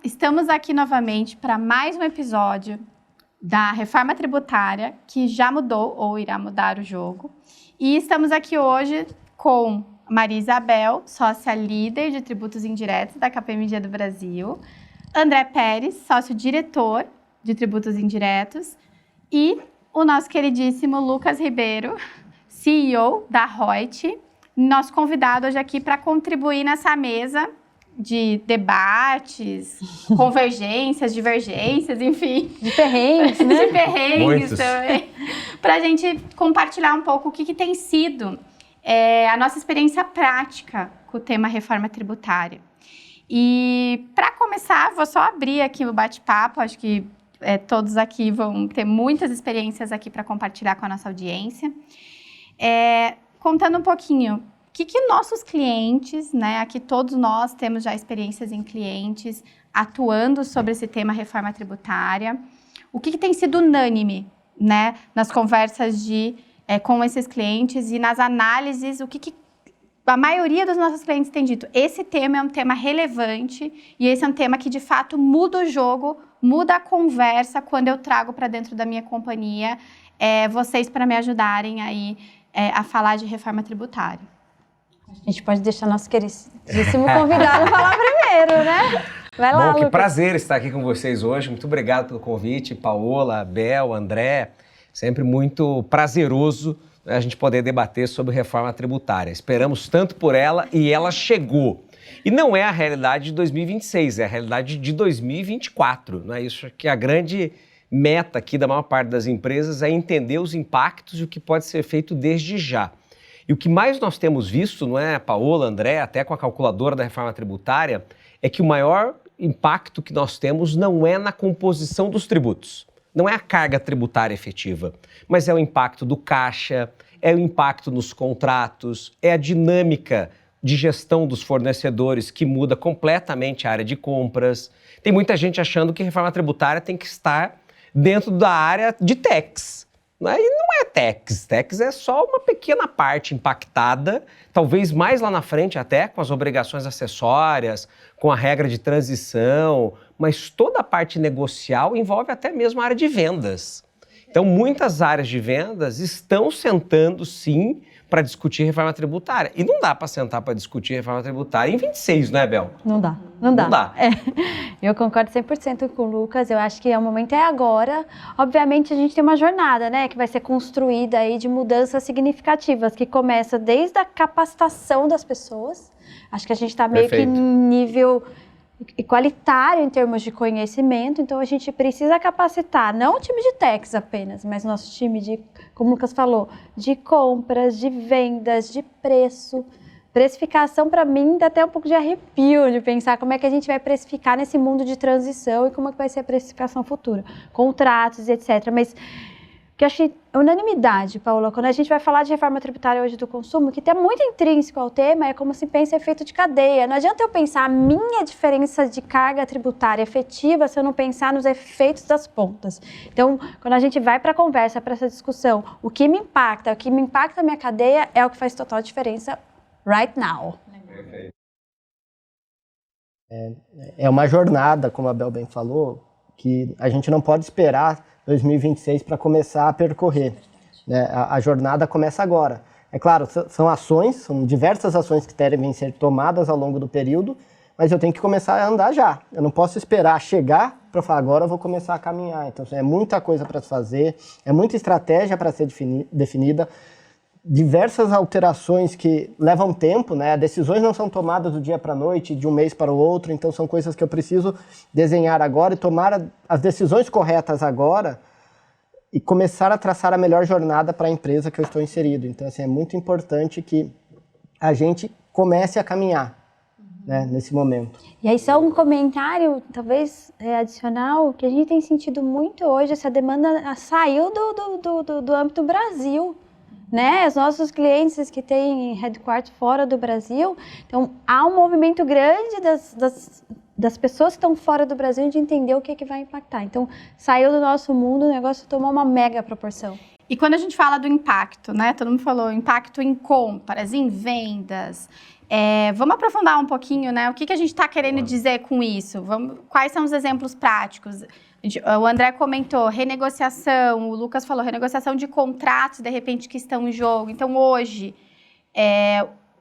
estamos aqui novamente para mais um episódio da Reforma Tributária, que já mudou ou irá mudar o jogo. E estamos aqui hoje com Maria Isabel, sócia líder de tributos indiretos da KPMG do Brasil, André Pérez, sócio-diretor de tributos indiretos, e o nosso queridíssimo Lucas Ribeiro, CEO da Reut, nosso convidado hoje aqui para contribuir nessa mesa de debates, convergências, divergências, enfim. De perrengues, né? De perrengues Muitos. também. Para a gente compartilhar um pouco o que tem sido a nossa experiência prática com o tema reforma tributária. E para começar, vou só abrir aqui o bate-papo, acho que todos aqui vão ter muitas experiências aqui para compartilhar com a nossa audiência. Contando um pouquinho, o que nossos clientes, né, aqui todos nós temos já experiências em clientes atuando sobre esse tema reforma tributária, o que tem sido unânime, né, nas conversas com esses clientes e nas análises, o que a maioria dos nossos clientes tem dito, esse tema é um tema relevante e esse é um tema que de fato muda o jogo, muda a conversa quando eu trago para dentro da minha companhia vocês para me ajudarem aí a falar de reforma tributária. A gente pode deixar nosso queridíssimo convidado falar primeiro, né? Vai lá, Bom, que Lucas. prazer estar aqui com vocês hoje. Muito obrigado pelo convite, Paola, Bel, André. Sempre muito prazeroso a gente poder debater sobre reforma tributária. Esperamos tanto por ela e ela chegou. E não é a realidade de 2026, é a realidade de 2024. Não é isso que a grande meta aqui da maior parte das empresas é entender os impactos e o que pode ser feito desde já. E o que mais nós temos visto, não é, Paola, André, até com a calculadora da reforma tributária, é que o maior impacto que nós temos não é na composição dos tributos, não é a carga tributária efetiva, mas é o impacto do caixa, é o impacto nos contratos, é a dinâmica de gestão dos fornecedores que muda completamente a área de compras. Tem muita gente achando que reforma tributária tem que estar dentro da área de tax. E não é tax. Tax é só uma pequena parte impactada, talvez mais lá na frente até com as obrigações acessórias, com a regra de transição, mas toda a parte negocial envolve até mesmo a área de vendas. Então, muitas áreas de vendas estão sentando, sim, para discutir reforma tributária. E não dá para sentar para discutir reforma tributária em 26, não é, Bel? Não dá. Eu concordo 100% com o Lucas, eu acho que o momento é agora. Obviamente, a gente tem uma jornada, né, que vai ser construída aí de mudanças significativas, que começa desde a capacitação das pessoas. Acho que a gente está meio que em nível igualitário em termos de conhecimento, então a gente precisa capacitar, não o time de tax apenas, mas o nosso time de, como o Lucas falou, de compras, de vendas, de preço. Precificação, para mim, dá até um pouco de arrepio de pensar como é que a gente vai precificar nesse mundo de transição e como é que vai ser a precificação futura, contratos e etc. Mas que eu achei unanimidade, Paola, quando a gente vai falar de reforma tributária hoje do consumo, que é muito intrínseco ao tema, é como se pensa efeito de cadeia. Não adianta eu pensar a minha diferença de carga tributária efetiva se eu não pensar nos efeitos das pontas. Então, quando a gente vai para a conversa, para essa discussão, o que me impacta a minha cadeia é o que faz total diferença right now. Perfeito. É uma jornada, como a Bel bem falou, que a gente não pode esperar 2026 para começar a percorrer, né? A jornada começa agora. É claro, são diversas ações que devem ser tomadas ao longo do período, mas eu tenho que começar a andar já. Eu não posso esperar chegar para falar, agora eu vou começar a caminhar. Então, é muita coisa para se fazer, é muita estratégia para ser definida, diversas alterações que levam tempo, né? Decisões não são tomadas do dia para a noite, de um mês para o outro, então são coisas que eu preciso desenhar agora e tomar as decisões corretas agora e começar a traçar a melhor jornada para a empresa que eu estou inserido. Então, assim, é muito importante que a gente comece a caminhar, né, nesse momento. E aí só um comentário, talvez adicional, que a gente tem sentido muito hoje, essa demanda saiu do âmbito Brasil, né? Os nossos clientes que têm headquarters fora do Brasil, então há um movimento grande das pessoas que estão fora do Brasil de entender o que vai impactar. Então, saiu do nosso mundo, o negócio tomou uma mega proporção. E quando a gente fala do impacto, né? Todo mundo falou impacto em compras, em vendas. Vamos aprofundar um pouquinho, né? O que a gente está querendo dizer com isso? Quais são os exemplos práticos? O André comentou renegociação, o Lucas falou renegociação de contratos, de repente, que estão em jogo. Então, hoje,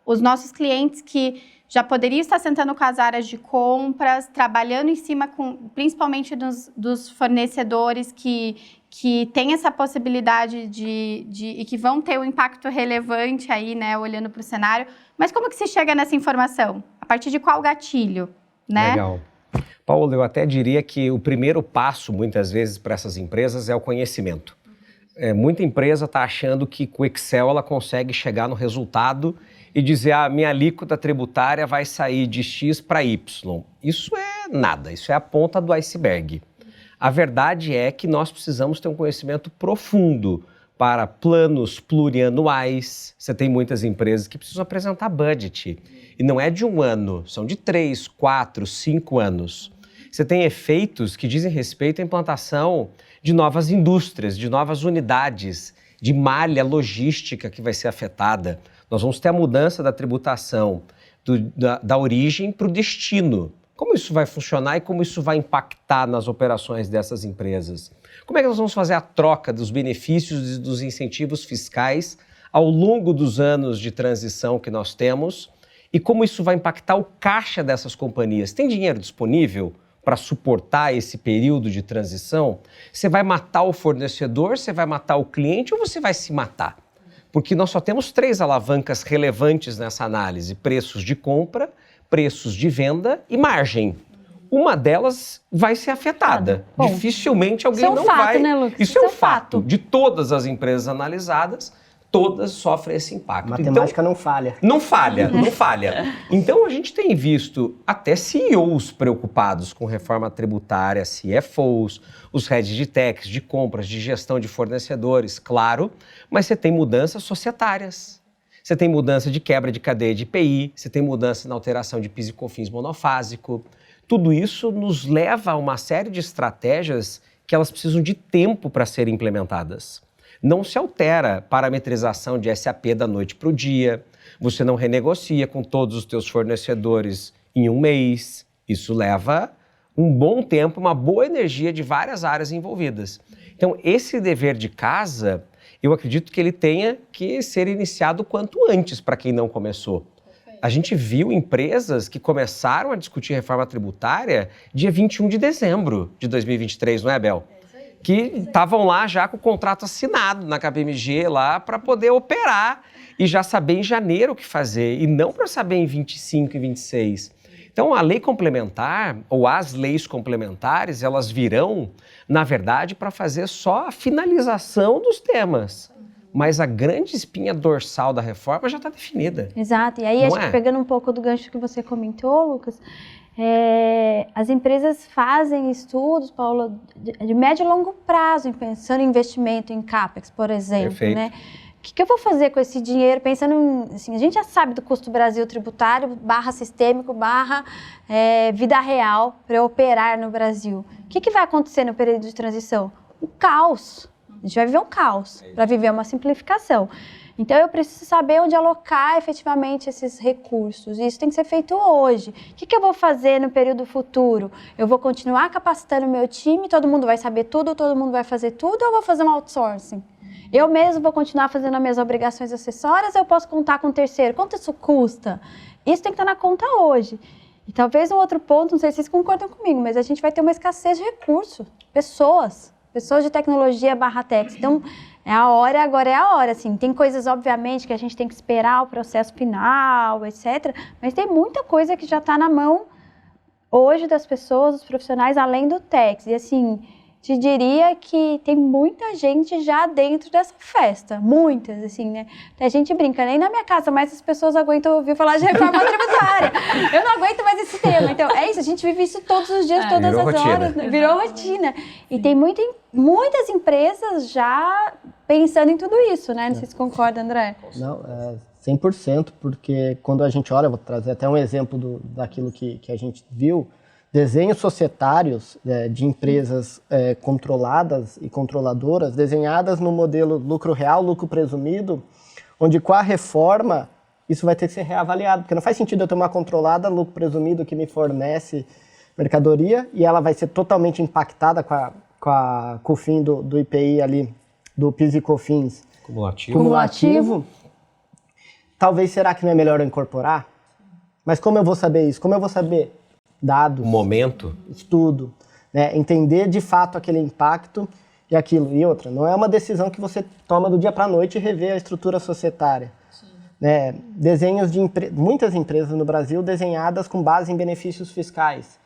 os nossos clientes que já poderiam estar sentando com as áreas de compras, trabalhando em cima, principalmente dos fornecedores que têm essa possibilidade e que vão ter um impacto relevante aí, né, olhando para o cenário. Mas como que se chega nessa informação? A partir de qual gatilho, né? Legal. Paulo, eu até diria que o primeiro passo, muitas vezes, para essas empresas é o conhecimento. Muita empresa está achando que com o Excel ela consegue chegar no resultado e dizer minha alíquota tributária vai sair de X para Y. Isso é nada, isso é a ponta do iceberg. A verdade é que nós precisamos ter um conhecimento profundo para planos plurianuais. Você tem muitas empresas que precisam apresentar budget. E não é de 1 ano, são de 3, 4, 5 anos. Você tem efeitos que dizem respeito à implantação de novas indústrias, de novas unidades, de malha logística que vai ser afetada. Nós vamos ter a mudança da tributação da origem para o destino. Como isso vai funcionar e como isso vai impactar nas operações dessas empresas? Como é que nós vamos fazer a troca dos benefícios e dos incentivos fiscais ao longo dos anos de transição que nós temos e como isso vai impactar o caixa dessas companhias? Tem dinheiro disponível para suportar esse período de transição? Você vai matar o fornecedor, você vai matar o cliente ou você vai se matar? Porque nós só temos 3 alavancas relevantes nessa análise: preços de compra, preços de venda e margem. Uma delas vai ser afetada. Bom, dificilmente alguém não fato, vai... Né, Lucas? Isso é um fato. De todas as empresas analisadas, todas sofrem esse impacto. A matemática não falha. Não falha, não falha. Então, a gente tem visto até CEOs preocupados com reforma tributária, CFOs, os heads de tax, de compras, de gestão de fornecedores, claro, mas você tem mudanças societárias. Você tem mudança de quebra de cadeia de IPI, você tem mudança na alteração de PIS e COFINS monofásico. Tudo isso nos leva a uma série de estratégias que elas precisam de tempo para serem implementadas. Não se altera a parametrização de SAP da noite para o dia, você não renegocia com todos os teus fornecedores em 1 mês. Isso leva um bom tempo, uma boa energia de várias áreas envolvidas. Então, esse dever de casa, eu acredito que ele tenha que ser iniciado quanto antes para quem não começou. A gente viu empresas que começaram a discutir reforma tributária dia 21 de dezembro de 2023, não é, Bel? Que estavam lá já com o contrato assinado na KPMG lá para poder operar e já saber em janeiro o que fazer e não para saber em 25 e 26. Então, a lei complementar ou as leis complementares, elas virão, na verdade, para fazer só a finalização dos temas. Mas a grande espinha dorsal da reforma já está definida. Exato. E aí, acho que pegando um pouco do gancho que você comentou, Lucas, as empresas fazem estudos, Paulo, de médio e longo prazo, pensando em investimento em CAPEX, por exemplo. Perfeito. Né? O que eu vou fazer com esse dinheiro? Pensando em, assim, a gente já sabe do custo Brasil tributário, /sistêmico, vida real para operar no Brasil. O que vai acontecer no período de transição? O caos. A gente vai viver um caos para viver uma simplificação. Então, eu preciso saber onde alocar efetivamente esses recursos. E isso tem que ser feito hoje. O que eu vou fazer no período futuro? Eu vou continuar capacitando o meu time, todo mundo vai saber tudo, todo mundo vai fazer tudo, ou eu vou fazer um outsourcing? Eu mesmo vou continuar fazendo as minhas obrigações acessórias, ou eu posso contar com um terceiro? Quanto isso custa? Isso tem que estar na conta hoje. E talvez um outro ponto, não sei se vocês concordam comigo, mas a gente vai ter uma escassez de recursos, pessoas de tecnologia /tech. Então, é a hora, agora é a hora, assim. Tem coisas, obviamente, que a gente tem que esperar o processo final, etc. Mas tem muita coisa que já está na mão hoje das pessoas, dos profissionais, além do Tex. E, assim, te diria que tem muita gente já dentro dessa festa. Muitas, assim, né? A gente brinca, nem na minha casa, mas as pessoas aguentam ouvir falar de reforma tributária. Eu não aguento mais esse tema. Então, é isso, a gente vive isso todos os dias, todas as horas. Né? Virou rotina. E tem muitas empresas já pensando em tudo isso, né? Não sei se concorda, André. Não, 100%, porque quando a gente olha, vou trazer até um exemplo daquilo que a gente viu, desenhos societários de empresas controladas e controladoras, desenhadas no modelo lucro real, lucro presumido, onde com a reforma isso vai ter que ser reavaliado, porque não faz sentido eu ter uma controlada, lucro presumido que me fornece mercadoria e ela vai ser totalmente impactada com o fim do IPI ali, do PIS e COFINS cumulativo. Talvez, será que não é melhor eu incorporar? Mas como eu vou saber isso? Como eu vou saber? Dados. Momento. Estudo. Né? Entender de fato aquele impacto e aquilo. E outra, não é uma decisão que você toma do dia para a noite e rever a estrutura societária. Né? Desenhos de muitas empresas no Brasil desenhadas com base em benefícios fiscais.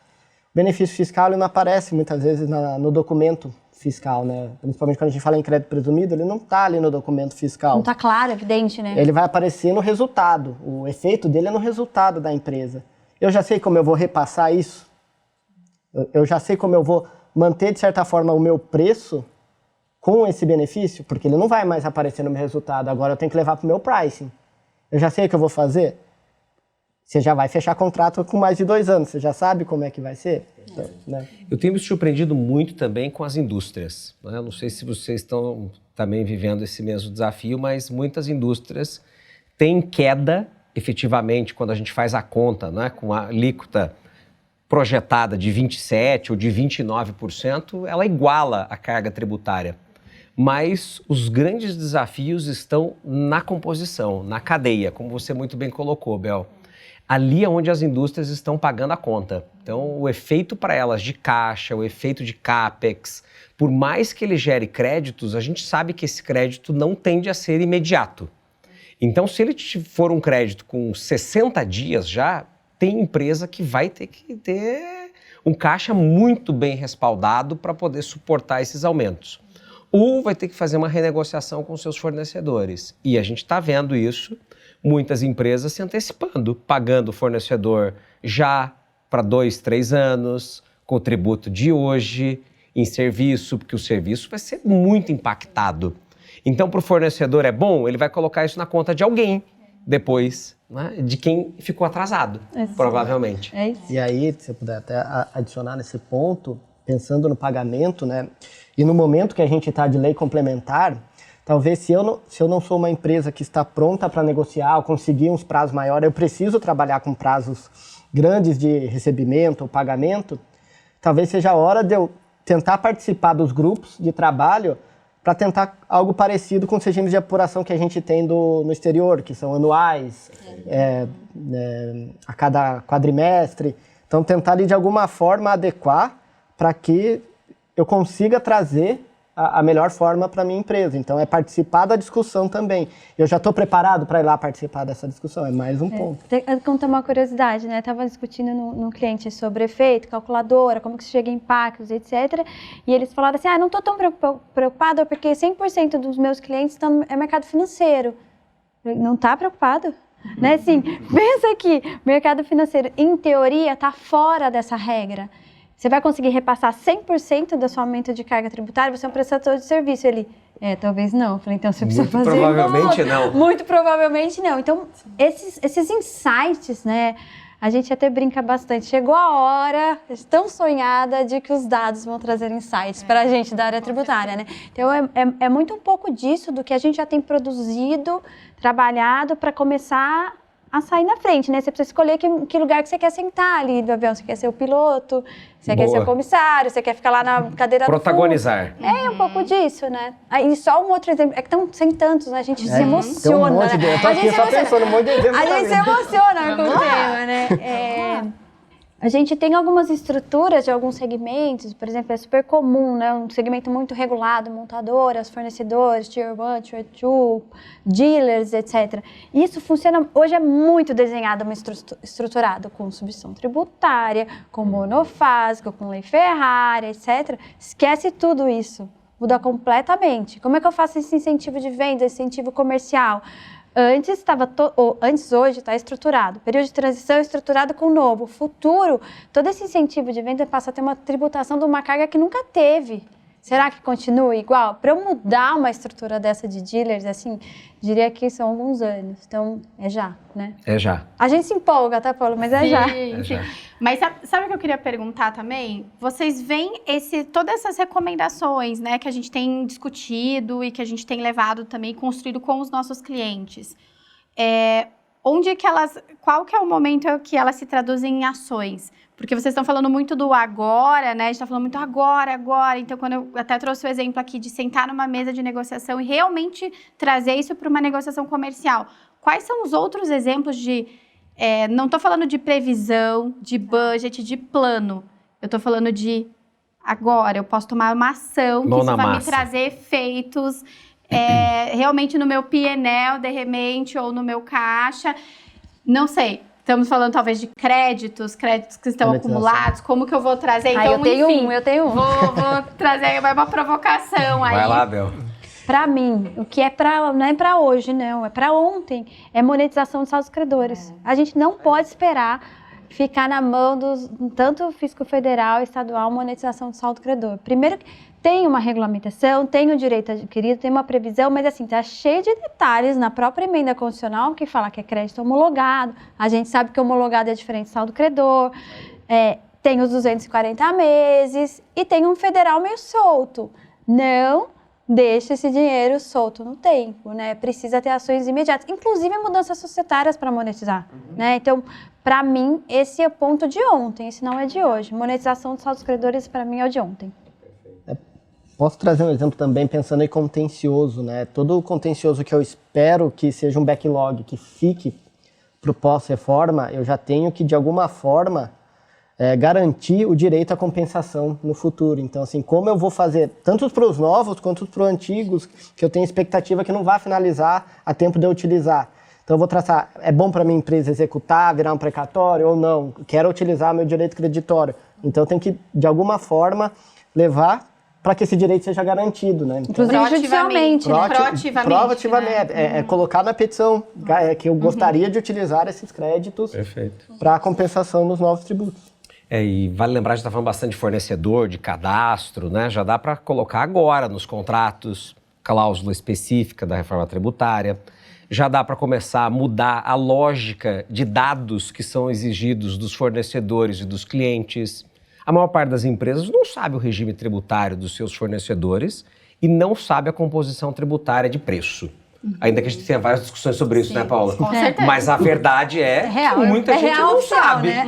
O benefício fiscal ele não aparece muitas vezes no documento fiscal, né? Principalmente quando a gente fala em crédito presumido, ele não está ali no documento fiscal. Não está claro, evidente, né? Ele vai aparecer no resultado. O efeito dele é no resultado da empresa. Eu já sei como eu vou repassar isso. Eu já sei como eu vou manter, de certa forma, o meu preço com esse benefício, porque ele não vai mais aparecer no meu resultado. Agora eu tenho que levar para o meu pricing. Eu já sei o que eu vou fazer. Você já vai fechar contrato com mais de 2 anos. Você já sabe como é que vai ser? Então, né? Eu tenho me surpreendido muito também com as indústrias. Né? Eu não sei se vocês estão também vivendo esse mesmo desafio, mas muitas indústrias têm queda, efetivamente, quando a gente faz a conta, né? Com a alíquota projetada de 27% ou de 29%, ela iguala a carga tributária. Mas os grandes desafios estão na composição, na cadeia, como você muito bem colocou, Bel. Ali é onde as indústrias estão pagando a conta. Então, o efeito para elas de caixa, o efeito de CAPEX, por mais que ele gere créditos, a gente sabe que esse crédito não tende a ser imediato. Então, se ele for um crédito com 60 dias já, tem empresa que vai ter que ter um caixa muito bem respaldado para poder suportar esses aumentos. Ou vai ter que fazer uma renegociação com seus fornecedores. E a gente está vendo isso, muitas empresas se antecipando, pagando o fornecedor já para 2, 3 anos, com o tributo de hoje, em serviço, porque o serviço vai ser muito impactado. Então, para o fornecedor é bom, ele vai colocar isso na conta de alguém depois, né, de quem ficou atrasado, provavelmente. É isso. E aí, se eu puder até adicionar nesse ponto, pensando no pagamento, né, e no momento que a gente está de lei complementar, talvez se eu não sou uma empresa que está pronta para negociar ou conseguir uns prazos maiores, eu preciso trabalhar com prazos grandes de recebimento ou pagamento, talvez seja a hora de eu tentar participar dos grupos de trabalho para tentar algo parecido com os regimes de apuração que a gente tem no exterior, que são anuais, a cada quadrimestre. Então, tentar ali de alguma forma adequar para que eu consiga trazer a melhor forma para a minha empresa. Então, é participar da discussão também. Eu já estou preparado para ir lá participar dessa discussão, é mais um ponto. Conta uma curiosidade, né? Estava discutindo no cliente sobre efeito, calculadora, como que se chega em impactos, etc. E eles falaram assim, não estou tão preocupado porque 100% dos meus clientes estão no mercado financeiro. Não está preocupado? Né? Assim, pensa que o mercado financeiro, em teoria, está fora dessa regra. Você vai conseguir repassar 100% do seu aumento de carga tributária? Você é um prestador de serviço. Ele, talvez não. Eu falei, então você precisa fazer... Muito provavelmente não. Muito provavelmente não. Então, esses insights, né? A gente até brinca bastante. Chegou a hora, tão sonhada, de que os dados vão trazer insights para a gente da área tributária, né? Então, é muito um pouco disso, do que a gente já tem produzido, trabalhado para começar a sair na frente, né? Você precisa escolher que lugar que você quer sentar ali do avião. Você quer ser o piloto, você quer ser o comissário, você quer ficar lá na cadeira protagonizar. do fundo. É um pouco disso, né? E só um outro exemplo, é que estão sem tantos, né? A gente se emociona, né? Eu tô aqui só pensando um monte de exemplo. A gente se emociona com o tema, né? A gente tem algumas estruturas de alguns segmentos, por exemplo, é super comum, né? Um segmento muito regulado, montadoras, fornecedores, Tier 1, Tier 2, dealers, etc. Isso funciona, hoje é muito desenhado, estruturado com substituição tributária, com monofásico, com lei ferrária, etc. Esquece tudo isso, muda completamente. Como é que eu faço esse incentivo de venda, esse incentivo comercial? Antes hoje está estruturado. Período de transição estruturado com o novo. Futuro, todo esse incentivo de venda passa a ter uma tributação de uma carga que nunca teve. Será que continua igual? Para eu mudar uma estrutura dessa de dealers, assim, diria que são alguns anos. Então, é já, né? É já. A gente se empolga, tá, Paulo? Mas é já. Sim, sim. Mas sabe o que eu queria perguntar também? Vocês veem todas essas recomendações, né, que a gente tem discutido e que a gente tem levado também, construído com os nossos clientes. Qual que é o momento que elas se traduzem em ações? Porque vocês estão falando muito do agora, né? A gente está falando muito agora. Então, quando eu até trouxe o exemplo aqui de sentar numa mesa de negociação e realmente trazer isso para uma negociação comercial. Quais são os outros exemplos de... não estou falando de previsão, de budget, de plano. Eu estou falando de agora. Eu posso tomar uma ação que isso vai me trazer efeitos realmente no meu P&L, de repente, ou no meu caixa. Não sei. Estamos falando talvez de créditos que estão acumulados, como que eu vou trazer? Então, eu tenho um. Vou trazer uma provocação aí. Vai lá, Bel. Para mim, o que não é para hoje, não, é para ontem, é monetização dos saldos credores. A gente não pode esperar ficar na mão tanto fisco federal e estadual, monetização do saldo credor. Primeiro, tem uma regulamentação, tem o direito adquirido, tem uma previsão, mas assim, tá cheio de detalhes na própria emenda constitucional que fala que é crédito homologado. A gente sabe que homologado é diferente do saldo credor. Tem os 240 meses e tem um federal meio solto. Não deixa esse dinheiro solto no tempo, né? Precisa ter ações imediatas, inclusive mudanças societárias para monetizar, né? Então, para mim, esse é o ponto de ontem, esse não é de hoje. Monetização dos saldos credores, para mim, é o de ontem. Posso trazer um exemplo também pensando em contencioso, né? Todo o contencioso que eu espero que seja um backlog, que fique para o pós-reforma, eu já tenho que, de alguma forma, garantir o direito à compensação no futuro. Então, assim, como eu vou fazer, tanto para os novos quanto para os antigos, que eu tenho expectativa que não vai finalizar a tempo de eu utilizar. Então, eu vou traçar, é bom para minha empresa executar, virar um precatório ou não? Quero utilizar meu direito creditório. Então, eu tenho que, de alguma forma, levar para que esse direito seja garantido, né? Então, inclusive judicialmente, né? Proativamente, né? Colocar na petição que eu gostaria de utilizar esses créditos para a compensação dos novos tributos. E vale lembrar, a gente está falando bastante de fornecedor, de cadastro, né? Já dá para colocar agora nos contratos cláusula específica da reforma tributária. Já dá para começar a mudar a lógica de dados que são exigidos dos fornecedores e dos clientes. A maior parte das empresas não sabe o regime tributário dos seus fornecedores e não sabe a composição tributária de preço. Ainda que a gente tenha várias discussões sobre isso, né, Paula? Com certeza. Mas a verdade é real, que muita gente não sabe. Né?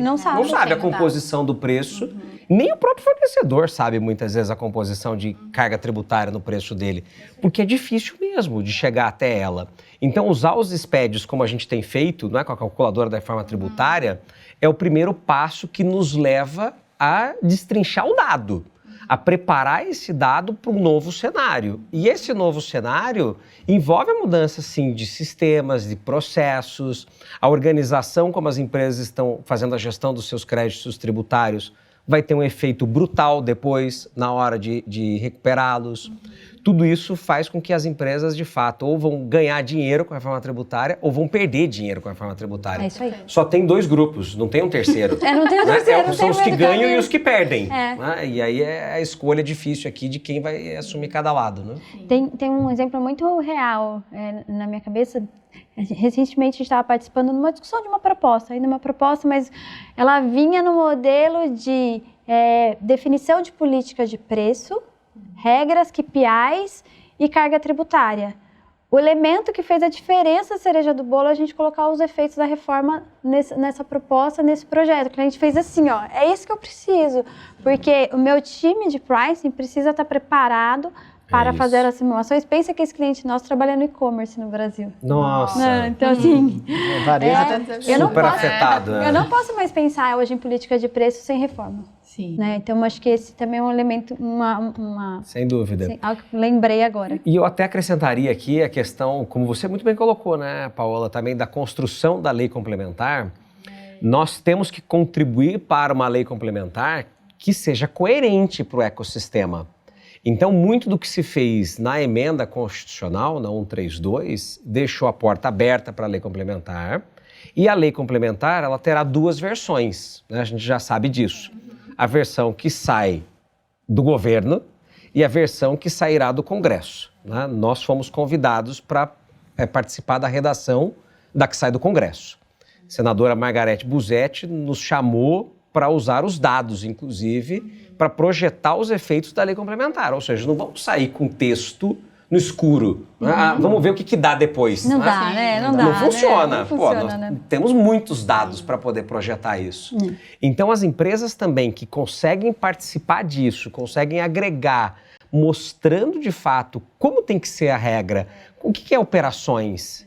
Não sabe a composição do preço. Nem o próprio fornecedor sabe, muitas vezes, a composição de carga tributária no preço dele. Porque é difícil mesmo de chegar até ela. Então, usar os SPEDs como a gente tem feito, não é, com a calculadora da reforma tributária, é o primeiro passo que nos leva a destrinchar o dado, a preparar esse dado para um novo cenário. E esse novo cenário envolve a mudança, sim, de sistemas, de processos, a organização como as empresas estão fazendo a gestão dos seus créditos tributários vai ter um efeito brutal depois, na hora de recuperá-los. Tudo isso faz com que as empresas, de fato, ou vão ganhar dinheiro com a reforma tributária ou vão perder dinheiro com a reforma tributária. É isso aí. Só tem dois grupos, não tem um terceiro. Não tem um terceiro. São os que ganham e os que perdem. É. E aí é a escolha difícil aqui de quem vai assumir cada lado, né? Tem um exemplo muito real na minha cabeça. Recentemente a gente estava participando de uma discussão de uma proposta, mas ela vinha no modelo de definição de política de preço, regras, KPIs e carga tributária. O elemento que fez a diferença, a cereja do bolo, é a gente colocar os efeitos da reforma nessa proposta, nesse projeto. Que a gente fez assim, ó, é isso que eu preciso, porque o meu time de pricing precisa estar preparado para fazer as simulações. Pensa que esse cliente nosso trabalha no e-commerce no Brasil. Nossa! Então, assim... Super afetado. Eu não posso mais pensar hoje em política de preço sem reforma. Sim. Né? Então, acho que esse também é um elemento, Sem dúvida. Algo que lembrei agora. E eu até acrescentaria aqui a questão, como você muito bem colocou, né, Paola, também da construção da lei complementar. Nós temos que contribuir para uma lei complementar que seja coerente para o ecossistema. Então, muito do que se fez na emenda constitucional, na 132, deixou a porta aberta para a lei complementar. E a lei complementar, ela terá duas versões, né? A gente já sabe disso. A versão que sai do governo, e a versão que sairá do Congresso, né? Nós fomos convidados para participar da redação da que sai do Congresso. A senadora Margarete Busetti nos chamou para usar os dados, inclusive, para projetar os efeitos da lei complementar. Ou seja, não vamos sair com texto no escuro. Vamos ver o que dá depois. Não dá, né? Não dá. Não funciona. Não funciona, nós né? temos muitos dados para poder projetar isso. Então, as empresas também que conseguem participar disso, conseguem agregar, mostrando de fato como tem que ser a regra, o que é operações,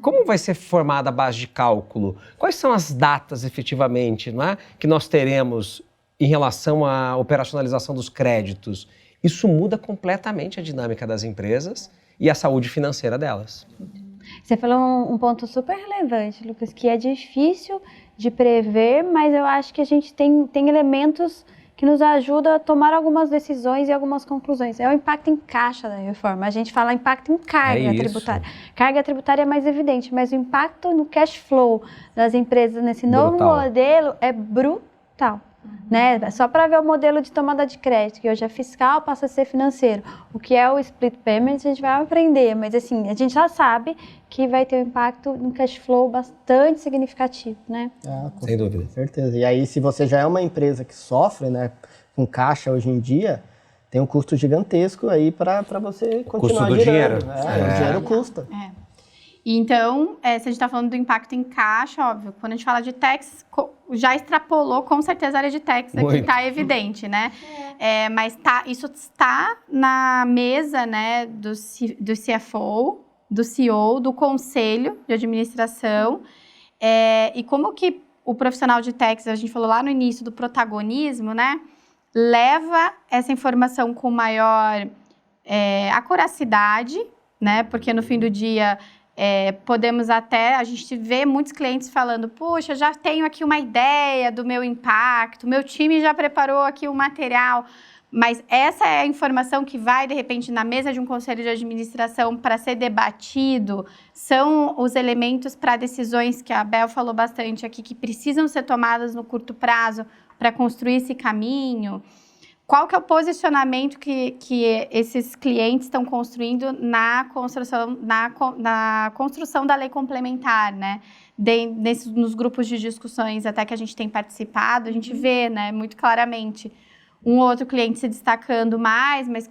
como vai ser formada a base de cálculo, quais são as datas efetivamente, não é, que nós teremos em relação à operacionalização dos créditos. Isso muda completamente a dinâmica das empresas e a saúde financeira delas. Você falou um ponto super relevante, Lucas, que é difícil de prever, mas eu acho que a gente tem elementos que nos ajudam a tomar algumas decisões e algumas conclusões. É o impacto em caixa da reforma. A gente fala impacto em carga tributária. Carga tributária é mais evidente, mas o impacto no cash flow das empresas nesse novo modelo é brutal. Né? Só para ver o modelo de tomada de crédito, que hoje é fiscal, passa a ser financeiro. O que é o split payment, a gente vai aprender, mas assim, a gente já sabe que vai ter um impacto no cash flow bastante significativo, né? Sem dúvida. Com certeza. E aí, se você já é uma empresa que sofre, né, com caixa hoje em dia, tem um custo gigantesco aí para você continuar custo do girando. dinheiro. O dinheiro custa. Então, se a gente está falando do impacto em caixa, óbvio, quando a gente fala de tax, já extrapolou com certeza a área de tax, aqui está evidente, né? Mas isso está na mesa, né, do CFO, do CEO, do Conselho de Administração. E como que o profissional de tax, a gente falou lá no início do protagonismo, né, leva essa informação com maior acuracidade, né? Porque no fim do dia podemos até, a gente vê muitos clientes falando, puxa, já tenho aqui uma ideia do meu impacto, meu time já preparou aqui o material, mas essa é a informação que vai, de repente, na mesa de um conselho de administração para ser debatido, são os elementos para decisões que a Bel falou bastante aqui, que precisam ser tomadas no curto prazo para construir esse caminho. Qual que é o posicionamento que esses clientes estão construindo na construção da lei complementar, né? Nos grupos de discussões até que a gente tem participado, a gente vê, né, muito claramente um outro cliente se destacando mais, mas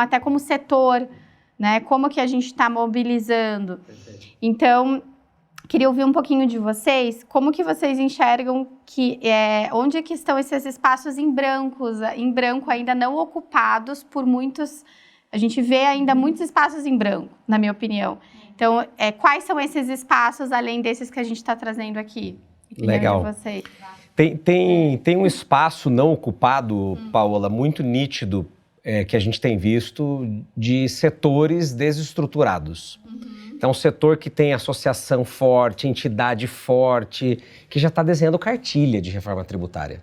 até como setor, né? Como que a gente está mobilizando. Então, queria ouvir um pouquinho de vocês, como que vocês enxergam onde que estão esses espaços em branco ainda não ocupados por muitos, a gente vê ainda muitos espaços em branco, na minha opinião. Então, quais são esses espaços, além desses que a gente está trazendo aqui? Legal. De vocês. Tem um espaço não ocupado, Paola, muito nítido, que a gente tem visto de setores desestruturados. Então, um setor que tem associação forte, entidade forte, que já está desenhando cartilha de reforma tributária.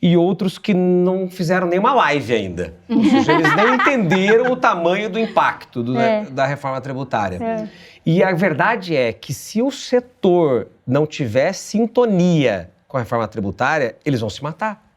E outros que não fizeram nenhuma live ainda. Ou seja, eles nem entenderam o tamanho do impacto da reforma tributária. E a verdade é que se o setor não tiver sintonia com a reforma tributária, eles vão se matar.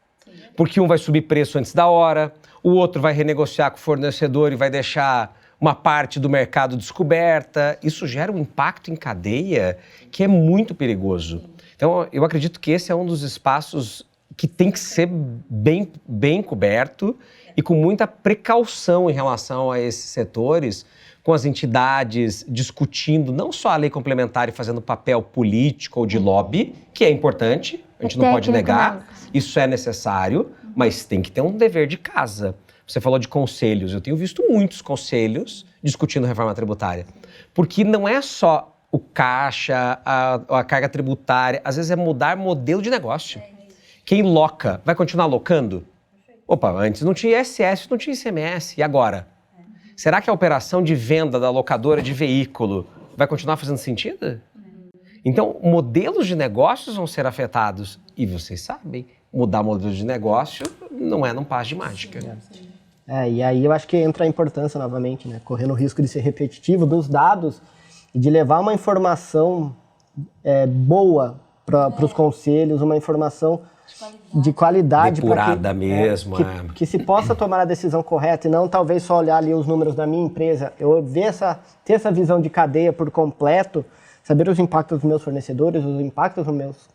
Porque um vai subir preço antes da hora, o outro vai renegociar com o fornecedor e vai deixar uma parte do mercado descoberta. Isso gera um impacto em cadeia que é muito perigoso. Então, eu acredito que esse é um dos espaços que tem que ser bem coberto e com muita precaução em relação a esses setores, com as entidades discutindo não só a lei complementar e fazendo papel político ou de lobby, que é importante, a gente não pode negar, isso é necessário, mas tem que ter um dever de casa. Você falou de conselhos, eu tenho visto muitos conselhos discutindo reforma tributária, porque não é só o caixa, a carga tributária, às vezes é mudar modelo de negócio. Quem loca, vai continuar locando? Opa, antes não tinha ISS, não tinha ICMS, e agora? Será que a operação de venda da locadora de veículo vai continuar fazendo sentido? Então, modelos de negócios vão ser afetados. E vocês sabem, mudar modelo de negócio não é num passe de mágica. E aí eu acho que entra a importância novamente, né? Correndo o risco de ser repetitivo dos dados e de levar uma informação boa para os conselhos, uma informação de qualidade. Depurada mesmo. Que se possa tomar a decisão correta e não talvez só olhar ali os números da minha empresa, eu ter essa visão de cadeia por completo, saber os impactos dos meus fornecedores, os impactos dos meus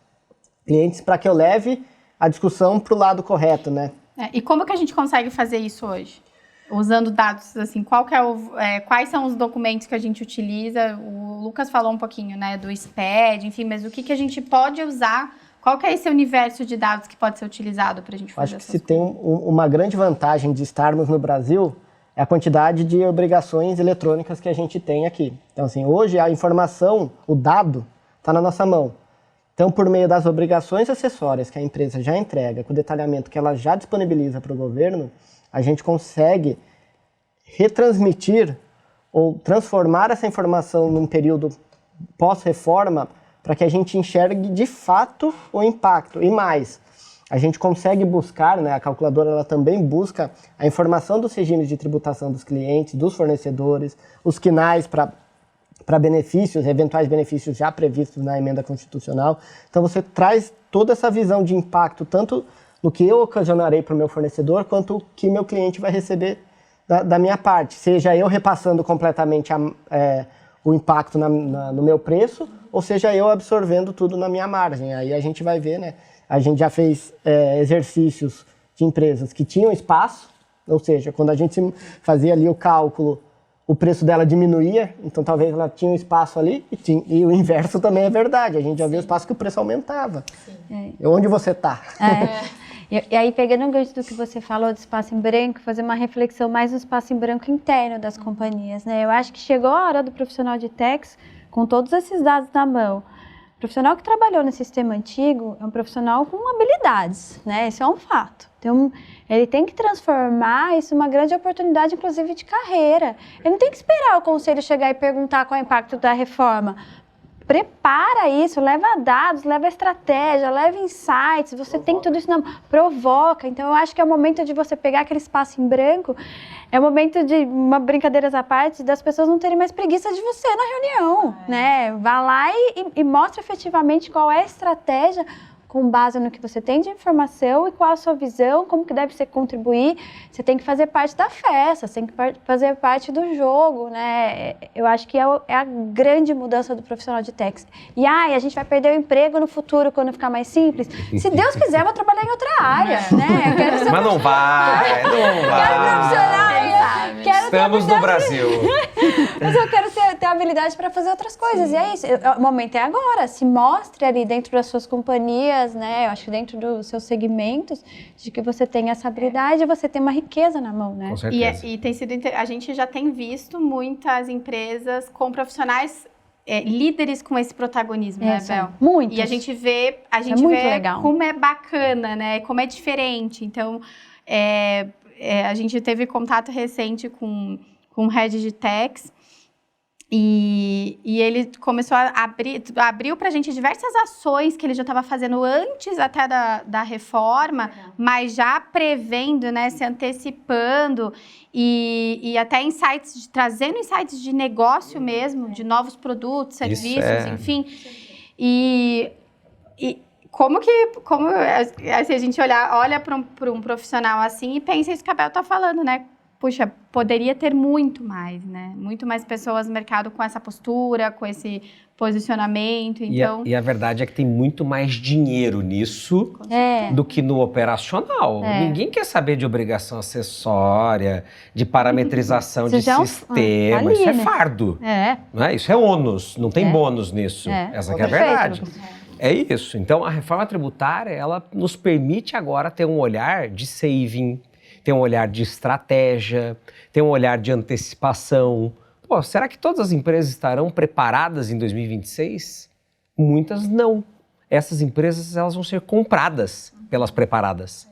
clientes, para que eu leve a discussão para o lado correto, né? E como que a gente consegue fazer isso hoje? Usando dados, assim, quais são os documentos que a gente utiliza? O Lucas falou um pouquinho, né, do SPED, enfim, mas o que a gente pode usar? Qual que é esse universo de dados que pode ser utilizado para a gente fazer essas coisas? Acho que se tem uma grande vantagem de estarmos no Brasil é a quantidade de obrigações eletrônicas que a gente tem aqui. Então, assim, hoje a informação, o dado, está na nossa mão. Então, por meio das obrigações acessórias que a empresa já entrega, com o detalhamento que ela já disponibiliza para o governo, a gente consegue retransmitir ou transformar essa informação num período pós-reforma para que a gente enxergue de fato o impacto. E mais, a gente consegue buscar, né, a calculadora ela também busca a informação dos regimes de tributação dos clientes, dos fornecedores, os quinais para benefícios, eventuais benefícios já previstos na emenda constitucional. Então você traz toda essa visão de impacto, tanto no que eu ocasionarei para o meu fornecedor, quanto o que meu cliente vai receber da minha parte. Seja eu repassando completamente o impacto no meu preço, ou seja eu absorvendo tudo na minha margem. Aí a gente vai ver, né? A gente já fez exercícios de empresas que tinham espaço, ou seja, quando a gente fazia ali o cálculo, o preço dela diminuía, então talvez ela tinha um espaço ali, e o inverso também é verdade. A gente já viu espaço que o preço aumentava. Onde você está? E aí, pegando o gancho do que você falou do espaço em branco, fazer uma reflexão mais no espaço em branco interno das companhias, né? Eu acho que chegou a hora do profissional de techs, com todos esses dados na mão. O profissional que trabalhou no sistema antigo é um profissional com habilidades, né? Isso é um fato. Então, ele tem que transformar isso numa grande oportunidade, inclusive de carreira. Ele não tem que esperar o conselho chegar e perguntar qual é o impacto da reforma. Prepara isso, leva dados, leva estratégia, leva insights, você tem tudo isso na mão, provoca. Então, eu acho que é o momento de você pegar aquele espaço em branco, é o momento de, uma brincadeiras à parte, das pessoas não terem mais preguiça de você na reunião, né? Vá lá e mostra efetivamente qual é a estratégia com base no que você tem de informação e qual a sua visão, como que deve ser contribuir. Você tem que fazer parte da festa, você tem que fazer parte do jogo, né? Eu acho que é a grande mudança do profissional de techs. E a gente vai perder o emprego no futuro quando ficar mais simples. Se Deus quiser, eu vou trabalhar em outra área, né? Quero ser Mas não vai, não vai. Estamos no Brasil. Mas eu quero ter habilidade para fazer outras coisas. E é isso. O momento é agora. Se mostre ali dentro das suas companhias, né? Eu acho que dentro dos seus segmentos, de que você tem essa habilidade e você tem uma riqueza na mão, né? Com certeza. E tem sido a gente já tem visto muitas empresas com profissionais líderes com esse protagonismo, né, Bel? Muito. E a gente vê legal. Como é bacana, né? Como é diferente. Então, a gente teve contato recente com um head de techs e ele começou a abriu pra gente diversas ações que ele já estava fazendo antes até da reforma, mas já prevendo, né, se antecipando e até trazendo insights de negócio mesmo, de novos produtos, serviços, enfim. E como assim, a gente olha para um profissional assim e pensa isso que a Bel tá falando, né? Puxa, poderia ter muito mais, né? Muito mais pessoas no mercado com essa postura, com esse posicionamento, então... E a verdade é que tem muito mais dinheiro nisso do que no operacional. Ninguém quer saber de obrigação acessória, de parametrização de sistema. Isso é fardo. Não é? Isso é ônus, não tem bônus nisso. Essa que é a verdade. É isso. Então, a reforma tributária, ela nos permite agora ter um olhar de saving, ter um olhar de estratégia, ter um olhar de antecipação. Pô, será que todas as empresas estarão preparadas em 2026? Muitas não. Essas empresas, elas vão ser compradas pelas preparadas.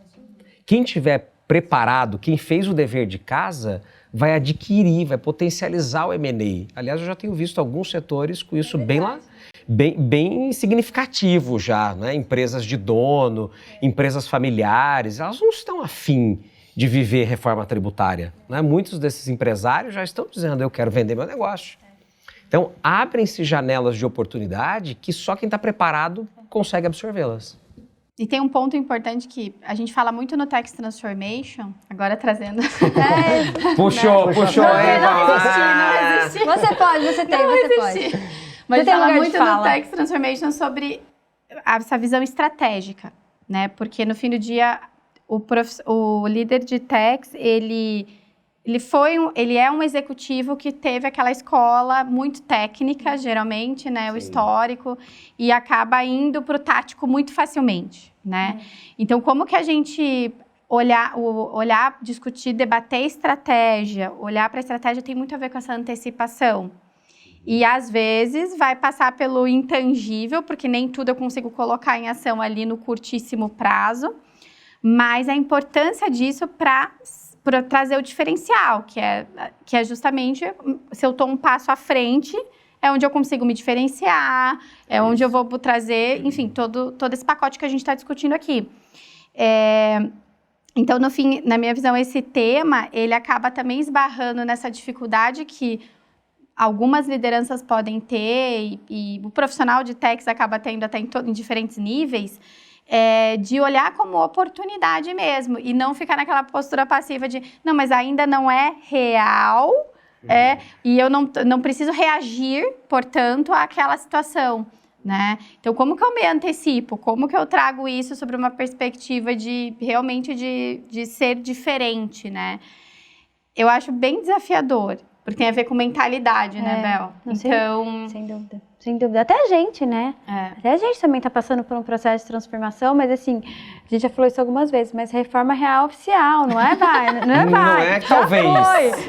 Quem tiver preparado, quem fez o dever de casa, vai adquirir, vai potencializar o M&A. Aliás, eu já tenho visto alguns setores com isso bem significativo já, né? Empresas de dono, empresas familiares, elas não estão afim de viver reforma tributária, né? Muitos desses empresários já estão dizendo, eu quero vender meu negócio. Então, abrem-se janelas de oportunidade que só quem está preparado consegue absorvê-las. E tem um ponto importante que a gente fala muito no Tax Transformation, agora trazendo... Puxou, Não resisti. Você pode, você tem, você pode. Mas Você tem fala lugar de muito no fala. Tax Transformation sobre essa visão estratégica, né? Porque no fim do dia, o líder de tax, ele é um executivo que teve aquela escola muito técnica, geralmente, né? O histórico, e acaba indo para o tático muito facilmente, né? Então, como que a gente olhar, discutir, debater estratégia, olhar para a estratégia tem muito a ver com essa antecipação. E, às vezes, vai passar pelo intangível, porque nem tudo eu consigo colocar em ação ali no curtíssimo prazo, mas a importância disso para trazer o diferencial, que é justamente, se eu estou um passo à frente, é onde eu consigo me diferenciar, é onde eu vou trazer, enfim, todo esse pacote que a gente está discutindo aqui. Então, no fim, na minha visão, esse tema, ele acaba também esbarrando nessa dificuldade que algumas lideranças podem ter, e o profissional de tax acaba tendo até em diferentes níveis, de olhar como oportunidade mesmo, e não ficar naquela postura passiva de, não, mas ainda não é real, e eu não preciso reagir, portanto, àquela situação, né? Então, como que eu me antecipo? Como que eu trago isso sobre uma perspectiva de, realmente, de ser diferente, né? Eu acho bem desafiador, porque tem a ver com mentalidade, né, Bel? Então... Sem dúvida. Sem dúvida. Até a gente, né? Até a gente também está passando por um processo de transformação, mas assim, a gente já falou isso algumas vezes, mas reforma real oficial, não é vai, não é vai. Não é talvez.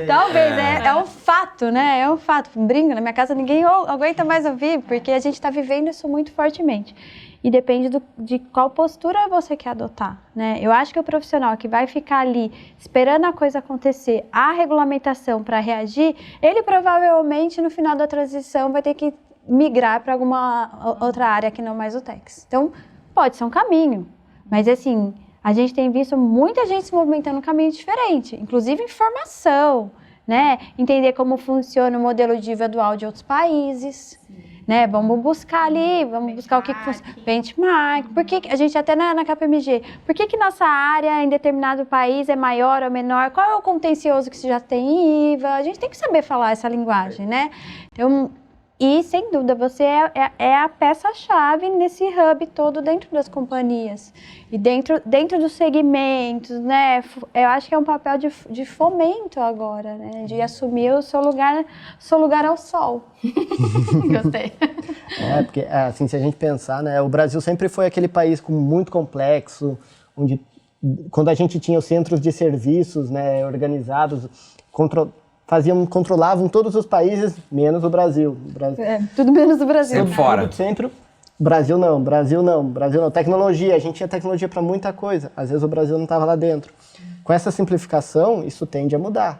Talvez, é um fato, né? É um fato. Brinco, na minha casa ninguém aguenta mais ouvir, porque a gente está vivendo isso muito fortemente. E depende de qual postura você quer adotar, né? Eu acho que o profissional que vai ficar ali esperando a coisa acontecer, a regulamentação para reagir, ele provavelmente no final da transição vai ter que migrar para alguma outra área que não mais o tax. Então, pode ser um caminho, mas assim, a gente tem visto muita gente se movimentando um caminho diferente, inclusive informação, né? Entender como funciona o modelo de IVA dual de outros países. Né? Vamos buscar ali, vamos buscar o que funciona. Benchmark. Por que a gente até na KPMG, por que nossa área em determinado país é maior ou menor? Qual é o contencioso que se já tem IVA? A gente tem que saber falar essa linguagem, né? Então, e, sem dúvida, você é a peça-chave nesse hub todo dentro das companhias. E dentro dos segmentos, né? Eu acho que é um papel de fomento agora, né? De assumir o seu lugar ao sol. Gostei. Porque, assim, se a gente pensar, né? O Brasil sempre foi aquele país muito complexo, onde, quando a gente tinha os centros de serviços, né, organizados, controlavam todos os países, menos o Brasil. Tudo menos o Brasil. Sempre fora. Sempre, Brasil não. Tecnologia, a gente tinha tecnologia para muita coisa. Às vezes o Brasil não estava lá dentro. Com essa simplificação, isso tende a mudar.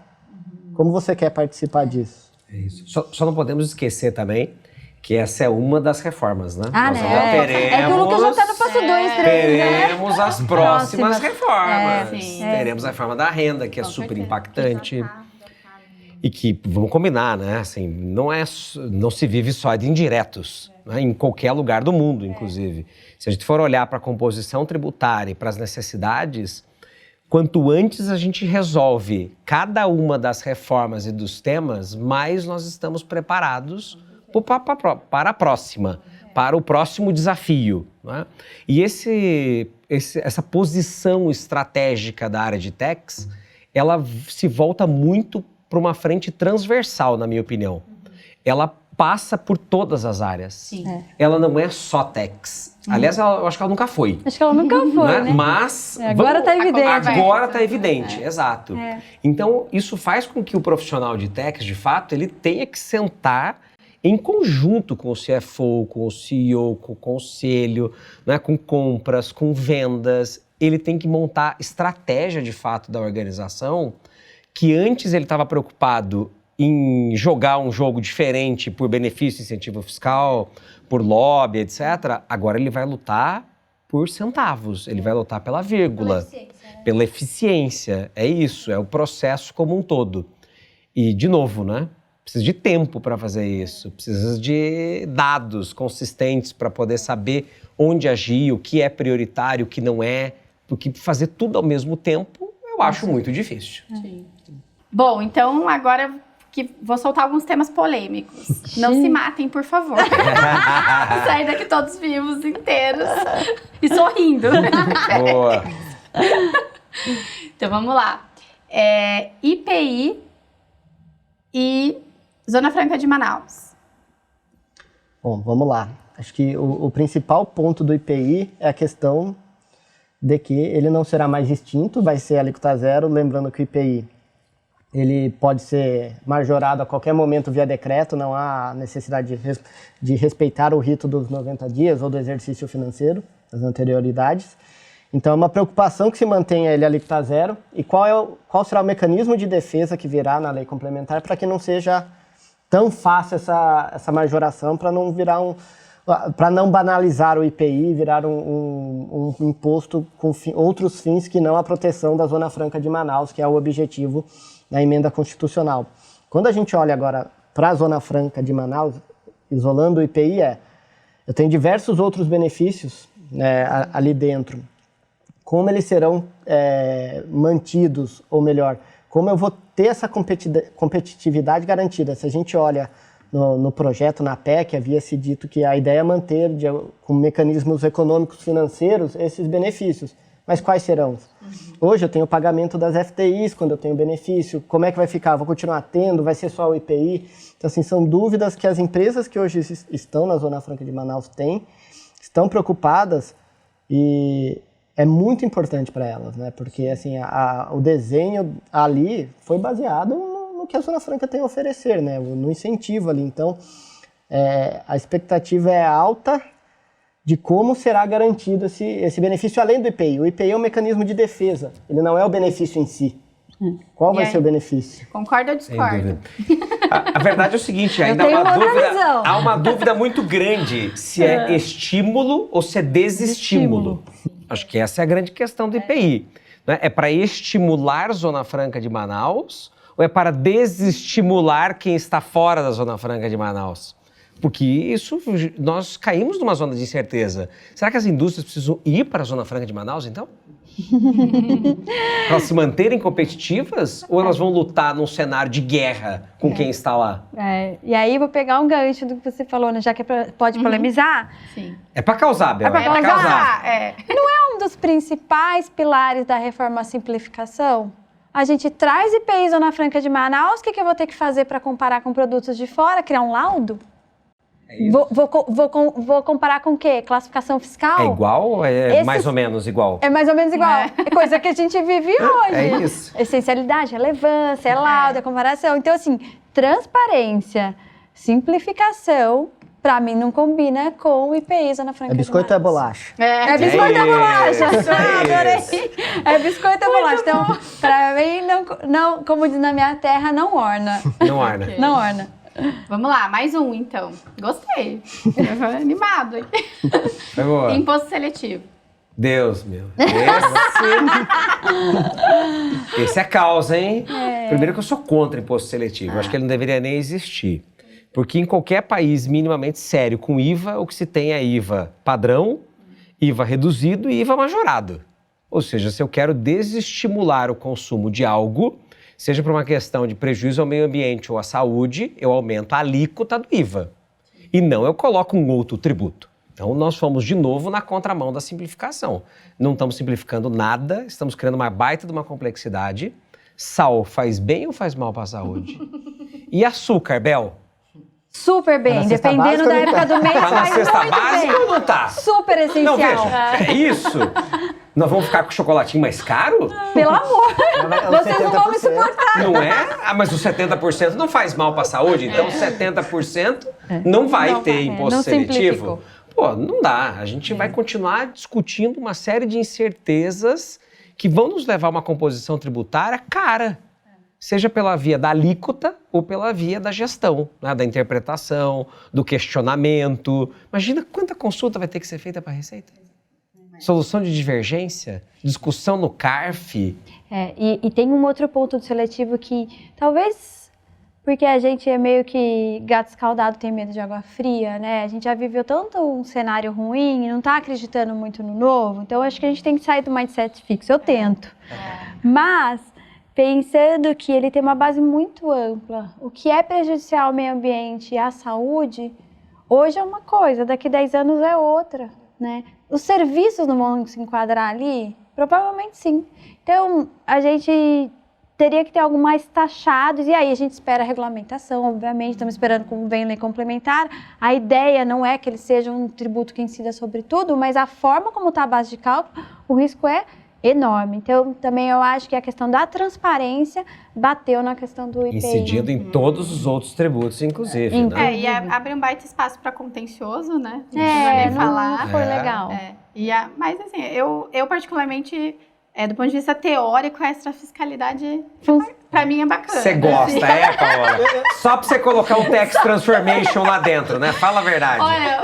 Como você quer participar disso? É isso. Só não podemos esquecer também que essa é uma das reformas, né? Nós teremos, é que o Lucas já está no passo 2, 3, né? Teremos as próximas reformas. Sim. Teremos a reforma da renda, que é super impactante. E que, vamos combinar, né? Assim, não se vive só de indiretos, né? Em qualquer lugar do mundo, inclusive. Se a gente for olhar para a composição tributária e para as necessidades, quanto antes a gente resolve cada uma das reformas e dos temas, mais nós estamos preparados para a próxima, para o próximo desafio, né? E essa posição estratégica da área de tax, ela se volta muito para uma frente transversal, na minha opinião. Ela passa por todas as áreas. Sim. Ela não é só tax. Aliás, eu acho que ela nunca foi. Acho que ela nunca foi, né? Mas... Agora está evidente. Agora está evidente, exato. Então, isso faz com que o profissional de tax, de fato, ele tenha que sentar em conjunto com o CFO, com o CEO, com o conselho, né, com compras, com vendas. Ele tem que montar estratégia, de fato, da organização, que antes ele estava preocupado em jogar um jogo diferente por benefício, incentivo fiscal, por lobby, etc. Agora ele vai lutar por centavos, ele vai lutar pela vírgula, pela eficiência. É isso, é o processo como um todo. E, de novo, né? Precisa de tempo para fazer isso, precisa de dados consistentes para poder saber onde agir, o que é prioritário, o que não é, porque fazer tudo ao mesmo tempo eu acho muito difícil. Sim. Bom, então agora que vou soltar alguns temas polêmicos. Não se matem, por favor. Sair daqui todos vivos, inteiros e sorrindo. Boa. Então vamos lá. IPI e Zona Franca de Manaus. Bom, vamos lá. Acho que o principal ponto do IPI é a questão de que ele não será mais extinto, vai ser alíquota zero. Lembrando que o IPI ele pode ser majorado a qualquer momento via decreto, não há necessidade de respeitar o rito dos 90 dias ou do exercício financeiro, das anterioridades. Então, é uma preocupação que se mantenha ele alíquota zero. E qual será o mecanismo de defesa que virá na lei complementar para que não seja tão fácil essa majoração, para não virar para não banalizar o IPI, virar um imposto com outros fins que não a proteção da Zona Franca de Manaus, que é o objetivo da emenda constitucional. Quando a gente olha agora para a Zona Franca de Manaus, isolando o IPI, eu tenho diversos outros benefícios ali dentro. Como eles serão mantidos, ou melhor, como eu vou ter essa competitividade garantida. Se a gente olha no projeto, na PEC, havia-se dito que a ideia é manter, com mecanismos econômicos financeiros, esses benefícios. Mas quais serão? Hoje eu tenho o pagamento das FTIs, quando eu tenho benefício. Como é que vai ficar? Vou continuar tendo? Vai ser só o IPI? Então, assim, são dúvidas que as empresas que hoje estão na Zona Franca de Manaus estão preocupadas, e é muito importante para elas, né? Porque assim, o desenho ali foi baseado no que a Zona Franca tem a oferecer, né? No incentivo ali. Então, a expectativa é alta de como será garantido esse benefício além do IPI. O IPI é um mecanismo de defesa, ele não é o benefício em si. Qual vai ser o benefício? Concorda ou discorda? A verdade é o seguinte, ainda há uma dúvida muito grande se é estímulo ou se é desestímulo. Acho que essa é a grande questão do IPI. Né? É para estimular Zona Franca de Manaus ou é para desestimular quem está fora da Zona Franca de Manaus? Porque nós caímos numa zona de incerteza. Será que as indústrias precisam ir para a Zona Franca de Manaus, então? Para elas se manterem competitivas ou elas vão lutar num cenário de guerra com quem está lá? E aí vou pegar um gancho do que você falou, né? Já que pode polemizar. Sim. É para causar, Bel. É para causar. Não é um dos principais pilares da reforma simplificação? A gente traz IPI Zona Franca de Manaus, o que eu vou ter que fazer para comparar com produtos de fora? Criar um laudo? Vou comparar com o quê? Classificação fiscal? É igual ou mais ou menos igual? É mais ou menos igual. É coisa que a gente vive hoje. É isso. Essencialidade, relevância, laudo, comparação. Então, assim, transparência, simplificação, pra mim não combina com o IPI Zona Franca de Manaus. É biscoito ou é bolacha? É biscoito ou bolacha? Adorei. É biscoito ou bolacha. Então, pra mim, não, como diz na minha terra, não orna. Não orna. Okay. Não orna. Vamos lá, mais um então. Gostei. Animado aqui. Foi boa. Imposto seletivo. Deus, meu. Esse é causa, hein? Primeiro que eu sou contra imposto seletivo. Eu acho que ele não deveria nem existir. Porque em qualquer país minimamente sério com IVA, o que se tem é IVA padrão, IVA reduzido e IVA majorado. Ou seja, se eu quero desestimular o consumo de algo, seja por uma questão de prejuízo ao meio ambiente ou à saúde, eu aumento a alíquota do IVA. E não eu coloco um outro tributo. Então, nós fomos de novo na contramão da simplificação. Não estamos simplificando nada, estamos criando uma baita de uma complexidade. Sal faz bem ou faz mal para a saúde? E açúcar, Bel? Super bem, dependendo da época do mês, Tá na faz cesta muito básica bem. ou não tá? Super essencial. Não, veja, é isso. Nós vamos ficar com o chocolatinho mais caro? Pelo amor, vocês não vão me suportar. Não é? Mas os 70% não faz mal para a saúde, então 70% não vai ter imposto seletivo. Pô, não dá. A gente vai continuar discutindo uma série de incertezas que vão nos levar a uma composição tributária cara. Seja pela via da alíquota ou pela via da gestão, né? Da interpretação, do questionamento. Imagina quanta consulta vai ter que ser feita para a Receita. Solução de divergência, discussão no CARF. E tem um outro ponto do seletivo que talvez porque a gente é meio que gato escaldado, tem medo de água fria, né? A gente já viveu tanto um cenário ruim e não tá acreditando muito no novo, então acho que a gente tem que sair do mindset fixo. Eu tento. Mas, pensando que ele tem uma base muito ampla, o que é prejudicial ao meio ambiente e à saúde, hoje é uma coisa, daqui 10 anos é outra, né? Os serviços não vão se enquadrar ali? Provavelmente sim. Então, a gente teria que ter algo mais taxado, e aí a gente espera a regulamentação, obviamente, estamos esperando como vem lei complementar. A ideia não é que ele seja um tributo que incida sobre tudo, mas a forma como está a base de cálculo, o risco é enorme. Então, também eu acho que a questão da transparência bateu na questão do IPI. Incidido em todos os outros tributos, inclusive, né? E abre um baita espaço para contencioso, né? Não falar. foi legal. Mas assim, eu particularmente, do ponto de vista teórico, a extrafiscalidade, pra mim, é bacana. Você gosta, Paola? Só pra você colocar o Tax Transformation lá dentro, né? Fala a verdade. Olha,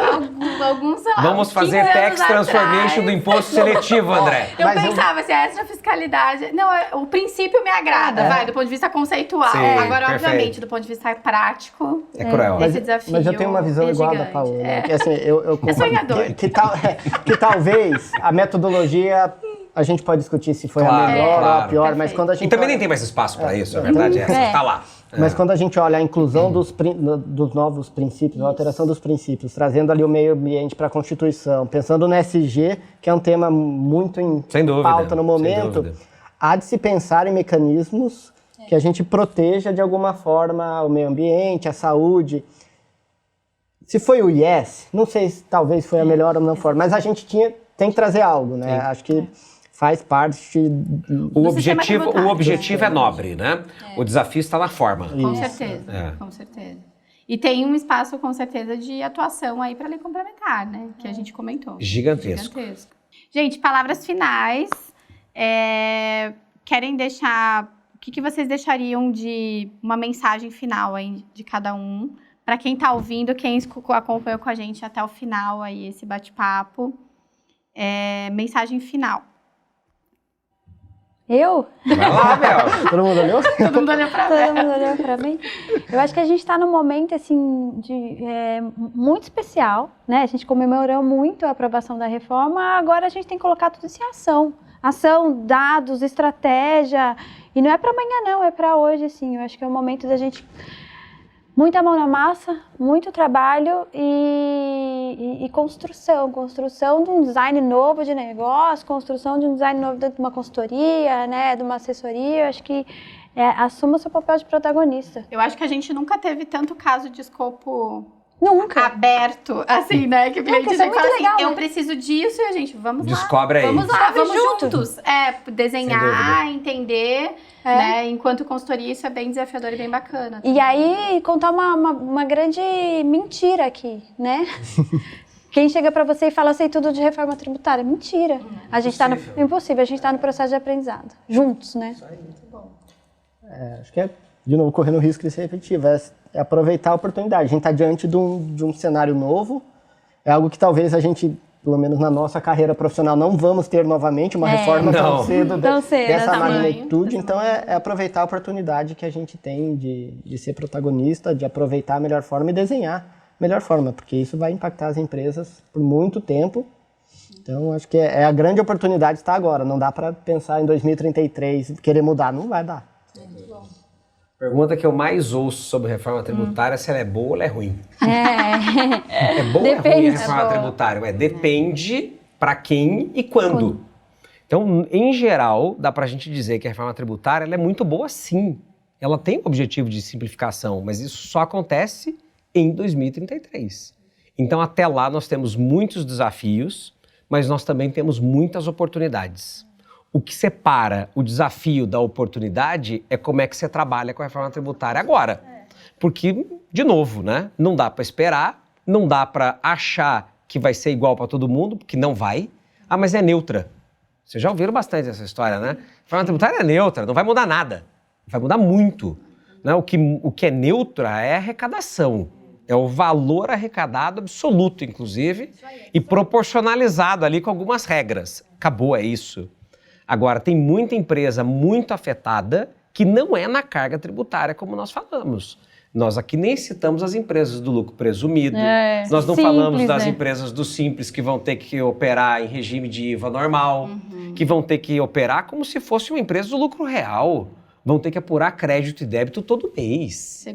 alguns anos. Vamos fazer Tax Transformation do imposto seletivo, André. Eu pensava assim, a extrafiscalidade... Não, o princípio me agrada, do ponto de vista conceitual. Sim, agora, perfeito. obviamente, do ponto de vista prático... É cruel. Esse desafio Mas eu tenho uma visão igual da Paola, né? Que, assim, eu sonhador. Que talvez a metodologia... A gente pode discutir se foi a melhor ou a pior, perfeito. Mas quando a gente... E também nem tem mais espaço para isso, a verdade é essa, tá lá. Mas quando a gente olha a inclusão dos novos princípios, a alteração dos princípios, trazendo ali o meio ambiente para a Constituição, pensando no SG, que é um tema muito em pauta no momento, há de se pensar em mecanismos que a gente proteja de alguma forma o meio ambiente, a saúde. Se foi o IES, não sei se talvez foi a melhor ou não for, mas a gente tem que trazer algo, né? Acho que faz parte o objetivo é nobre, né? O desafio está na forma. Com certeza, com certeza. E tem um espaço, com certeza, de atuação aí para a lei complementar, né? Que a gente comentou. Gigantesco. Gente, palavras finais. Querem deixar... O que vocês deixariam de uma mensagem final aí de cada um? Para quem está ouvindo, quem acompanhou com a gente até o final aí, esse bate-papo. Mensagem final. Eu? Vai lá, Bel. Todo mundo olhou? Todo mundo olhou pra Todo mundo olhou pra mim. Eu acho que a gente está num momento assim, muito especial, né? A gente comemorou muito a aprovação da reforma, agora a gente tem que colocar tudo isso em ação. Ação, dados, estratégia. E não é para amanhã, não, é para hoje, assim. Eu acho que é o momento da gente... Muita mão na massa, muito trabalho e construção. Construção de um design novo de negócio, construção de um design novo dentro de uma consultoria, né, de uma assessoria. Eu acho que assuma o seu papel de protagonista. Eu acho que a gente nunca teve tanto caso de escopo... Nunca. Aberto, assim, né? Que o cliente Isso é fala muito assim, legal, eu né? preciso disso e a gente, vamos Descobre lá. aí. Vamos lá, vamos junto. juntos. Desenhar, entender, né? Enquanto consultoria, isso é bem desafiador e bem bacana. E aí, contar uma grande mentira aqui, né? Quem chega pra você e fala, eu sei tudo de reforma tributária. Mentira. A gente tá impossível, a gente tá no processo de aprendizado. Juntos, né? Isso aí, muito bom. Acho que de novo, correndo o risco de ser repetitivo, é aproveitar a oportunidade. A gente está diante de um cenário novo, é algo que talvez a gente, pelo menos na nossa carreira profissional, não vamos ter novamente, uma reforma tão cedo dessa magnitude. Então, é aproveitar a oportunidade que a gente tem de ser protagonista, de aproveitar a melhor forma e desenhar a melhor forma, porque isso vai impactar as empresas por muito tempo. Então, acho que a grande oportunidade está agora. Não dá para pensar em 2033 e querer mudar, não vai dar. Pergunta que eu mais ouço sobre reforma tributária é se ela é boa ou ela é ruim. É boa ou é ruim a reforma tributária? Depende para quem e quando. Então, em geral, dá para a gente dizer que a reforma tributária ela é muito boa sim. Ela tem o objetivo de simplificação, mas isso só acontece em 2033. Então, até lá, nós temos muitos desafios, mas nós também temos muitas oportunidades. O que separa o desafio da oportunidade é como é que você trabalha com a reforma tributária agora. Porque, de novo, né? Não dá para esperar, não dá para achar que vai ser igual para todo mundo, porque não vai. Ah, mas é neutra. Vocês já ouviram bastante essa história, né? A reforma tributária é neutra, não vai mudar nada. Vai mudar muito. Né? O que é neutra é a arrecadação. É o valor arrecadado absoluto, inclusive, e proporcionalizado ali com algumas regras. Acabou, é isso. Agora, tem muita empresa muito afetada que não é na carga tributária, como nós falamos. Nós aqui nem citamos as empresas do lucro presumido. Nós não simples, falamos das né? empresas do Simples que vão ter que operar em regime de IVA normal, que vão ter que operar como se fosse uma empresa do lucro real. Vão ter que apurar crédito e débito todo mês.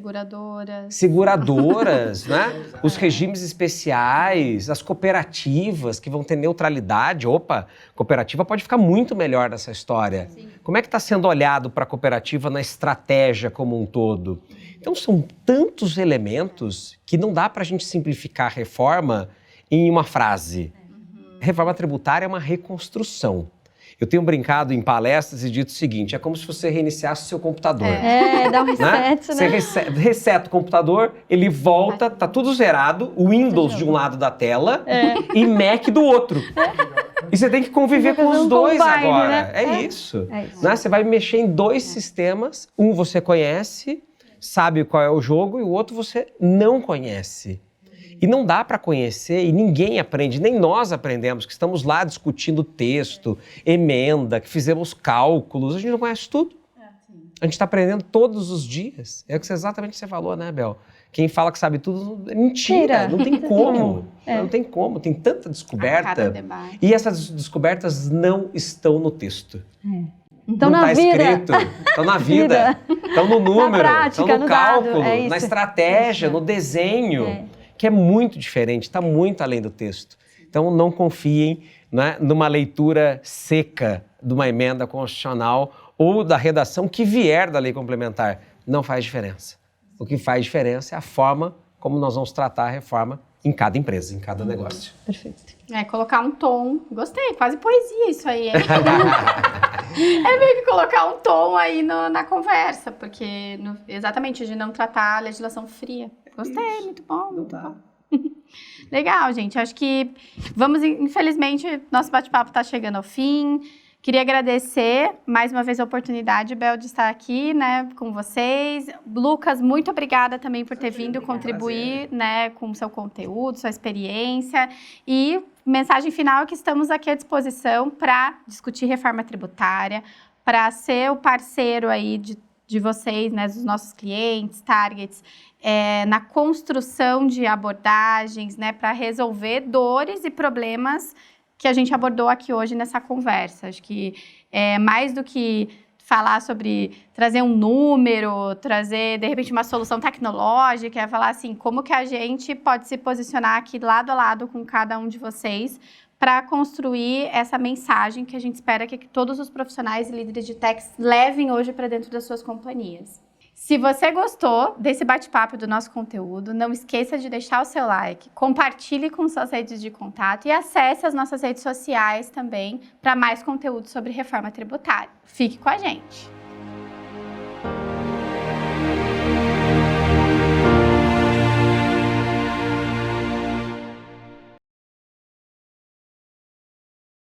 Seguradoras, né? Os regimes especiais, as cooperativas que vão ter neutralidade. Opa, cooperativa pode ficar muito melhor nessa história. Sim. Como é que está sendo olhado para a cooperativa na estratégia como um todo? Então são tantos elementos que não dá para a gente simplificar a reforma em uma frase. Reforma tributária é uma reconstrução. Eu tenho brincado em palestras e dito o seguinte, é como se você reiniciasse o seu computador. Dá um reset, né? Você reseta o computador, ele volta, tá tudo zerado, o Windows de um lado da tela e Mac do outro. E você tem que conviver com os dois agora. Né? É isso. Né? Você vai mexer em dois sistemas, um você conhece, sabe qual é o jogo, e o outro você não conhece. E não dá para conhecer, e ninguém aprende, nem nós aprendemos, que estamos lá discutindo texto, emenda, que fizemos cálculos, a gente não conhece tudo. A gente está aprendendo todos os dias. É exatamente o que você falou, né, Bel? Quem fala que sabe tudo é mentira, não tem como. Não tem como, tem tanta descoberta. E essas descobertas não estão no texto. Estão não na está vida. escrito, estão na vida, estão no número, estão no cálculo, dado, na estratégia, no desenho. Que é muito diferente, está muito além do texto. Então, não confiem, né, numa leitura seca de uma emenda constitucional ou da redação que vier da lei complementar. Não faz diferença. O que faz diferença é a forma como nós vamos tratar a reforma em cada empresa, em cada negócio. Perfeito. Colocar um tom. Gostei, quase poesia isso aí. É meio que colocar um tom aí na conversa, porque exatamente de não tratar a legislação fria. Gostei, muito bom, muito bom. Legal, gente. Acho que infelizmente, nosso bate-papo está chegando ao fim. Queria agradecer mais uma vez a oportunidade, Bel, de estar aqui, né, com vocês. Lucas, muito obrigada também por ter vindo contribuir, né, com o seu conteúdo, sua experiência. E mensagem final é que estamos aqui à disposição para discutir reforma tributária, para ser o parceiro aí de vocês, né, dos nossos clientes, targets, na construção de abordagens, né, para resolver dores e problemas que a gente abordou aqui hoje nessa conversa. Acho que mais do que falar sobre trazer um número, trazer, de repente, uma solução tecnológica, é falar assim, como que a gente pode se posicionar aqui lado a lado com cada um de vocês para construir essa mensagem que a gente espera que todos os profissionais e líderes de techs levem hoje para dentro das suas companhias. Se você gostou desse bate-papo do nosso conteúdo, não esqueça de deixar o seu like, compartilhe com suas redes de contato e acesse as nossas redes sociais também para mais conteúdo sobre reforma tributária. Fique com a gente!